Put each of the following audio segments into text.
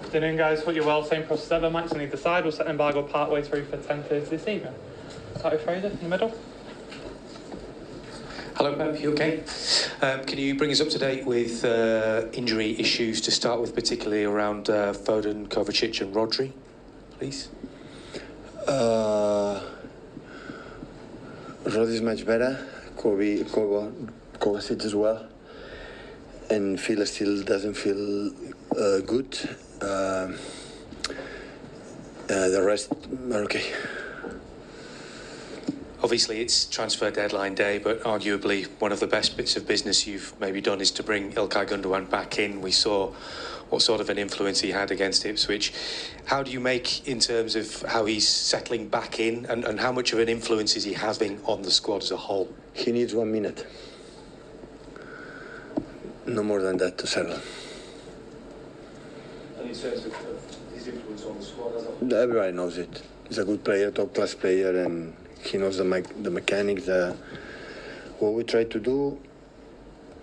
Afternoon, guys. Hope you're well. Same process ever. Max on either side. We'll set embargo partway through for 10:30 this evening. Start with Fraser in the middle. Hello, Pep. You okay? Can you bring us up to date with injury issues to start with, particularly around Foden, Kovacic and Rodri, please? Rodri is much better. Kovacic as well. And Fila still doesn't feel good. The rest are okay. Obviously, it's transfer deadline day, but arguably one of the best bits of business you've maybe done is to bring İlkay Gündogan back in. We saw what sort of an influence he had against Ipswich. How do you make in terms of how he's settling back in and how much of an influence is he having on the squad as a whole? He needs 1 minute. No more than that to settle. And in terms of his influence on the squad as a whole? Everybody knows it. He's a good player, top-class player, and he knows the mechanics, what we try to do,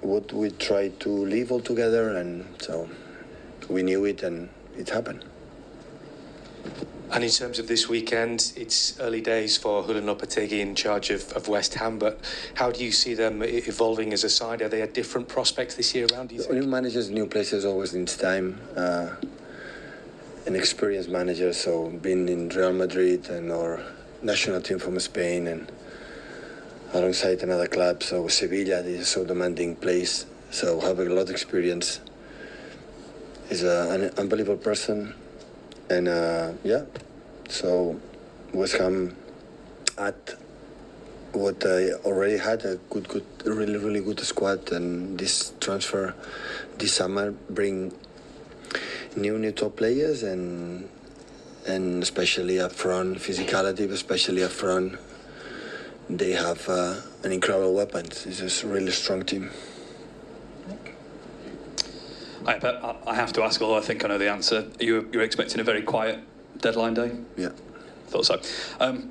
what we try to live all together, and so we knew it and it happened. And in terms of this weekend, it's early days for Julen Lopetegui in charge of West Ham, but how do you see them evolving as a side? Are they a different prospect this year around, do you think? New managers, new places always needs time. An experienced manager, so being in Real Madrid and or national team from Spain and alongside another club, so Sevilla, this is so demanding place, so having a lot of experience. He's an unbelievable person, and so West Ham at what I already had a really good squad, and this transfer this summer bring new top players and especially up front, physicality, especially up front, they have an incredible weapon. It's just a really strong team. Hi, Pep. I have to ask, although I think I know the answer. You're expecting a very quiet deadline day? Yeah. Thought so.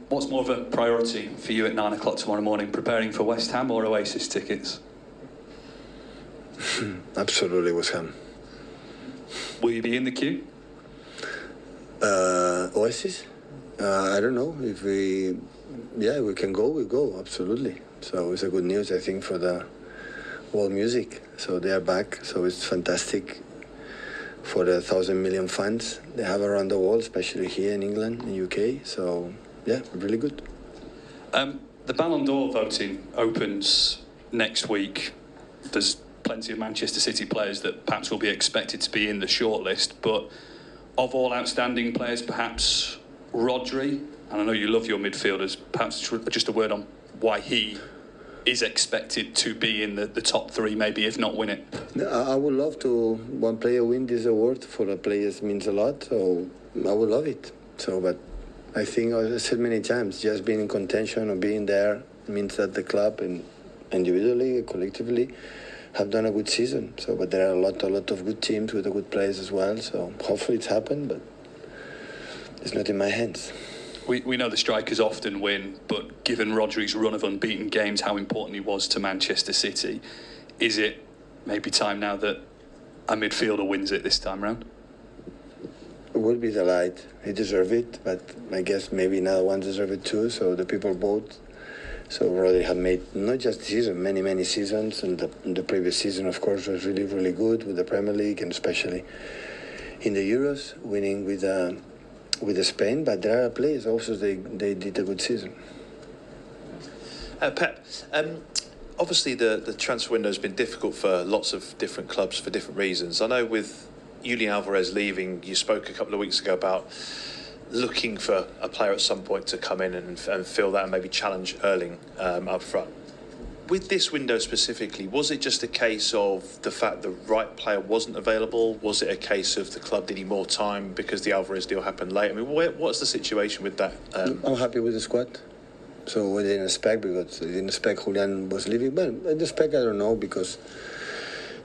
What's more of a priority for you at 9 o'clock tomorrow morning, preparing for West Ham or Oasis tickets? Absolutely West Ham. Will you be in the queue? Oasis? I don't know if we can go, we go, absolutely. So it's a good news, I think, for the world music. So they are back, so it's fantastic for the 1,000 million fans they have around the world, especially here in England, in UK. So, yeah, really good. The Ballon d'Or voting opens next week. There's plenty of Manchester City players that perhaps will be expected to be in the shortlist, but of all outstanding players, perhaps Rodri, and I know you love your midfielders, perhaps just a word on why he is expected to be in the top three, maybe, if not win it. I would love to, one player win this award for the players means a lot, so I would love it. So, but I think, as I said many times, just being in contention or being there means that the club and individually, collectively, have done a good season. So, but there are a lot of good teams with the good players as well. So hopefully it's happened, but it's not in my hands. We know the strikers often win, but given Rodri's run of unbeaten games, how important he was to Manchester City, is it maybe time now that a midfielder wins it this time round? It would be delight. He deserves it, but I guess maybe another one deserves it too. So the people vote. So Rodri had made not just this season, many seasons, and the previous season, of course, was really good with the Premier League and especially in the Euros, winning with the Spain. But there are players also they did a good season. Pep, obviously the transfer window has been difficult for lots of different clubs for different reasons. I know with Julian Alvarez leaving, you spoke a couple of weeks ago about looking for a player at some point to come in and fill that and maybe challenge Erling up front. With this window specifically, was it just a case of the fact the right player wasn't available? Was it a case of the club needing more time because the Alvarez deal happened late? I mean, what's the situation with that? I'm happy with the squad. So we didn't expect, because I didn't expect Julian was leaving. But I didn't expect, I don't know, because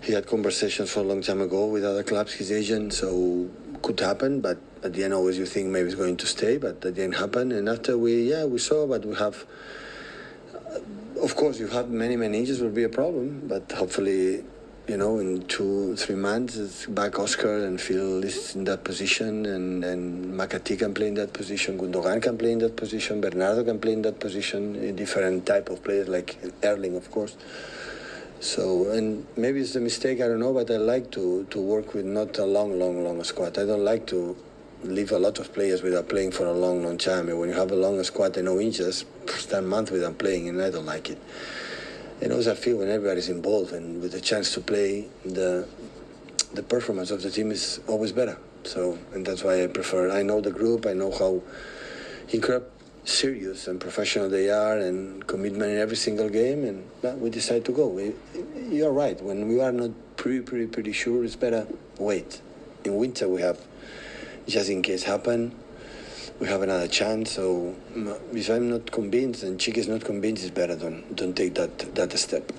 he had conversations for a long time ago with other clubs, his agent, so could happen. But at the end, always you think maybe he's going to stay, but that didn't happen. And after we saw, but we have, of course, you have many injuries will be a problem, but hopefully in 2-3 months, it's back Oscar and Phil is in that position, and Makati can play in that position, Gündogan can play in that position, Bernardo can play in that position, a different type of players like Erling, of course. So, and maybe it's a mistake, I don't know, but I like to work with not a long squad. I don't like to leave a lot of players without playing for a long time. And when you have a long squad and no injuries, 10 months without playing, and I don't like it. And also I feel when everybody's involved and with the chance to play, the performance of the team is always better. So, and that's why I know the group, I know how incredible serious and professional they are, and commitment in every single game, and we decide to go. You're right, when we are not pretty sure, it's better wait. In winter we have, just in case happen, we have another chance. So if I'm not convinced and Chick is not convinced, it's better don't take that step.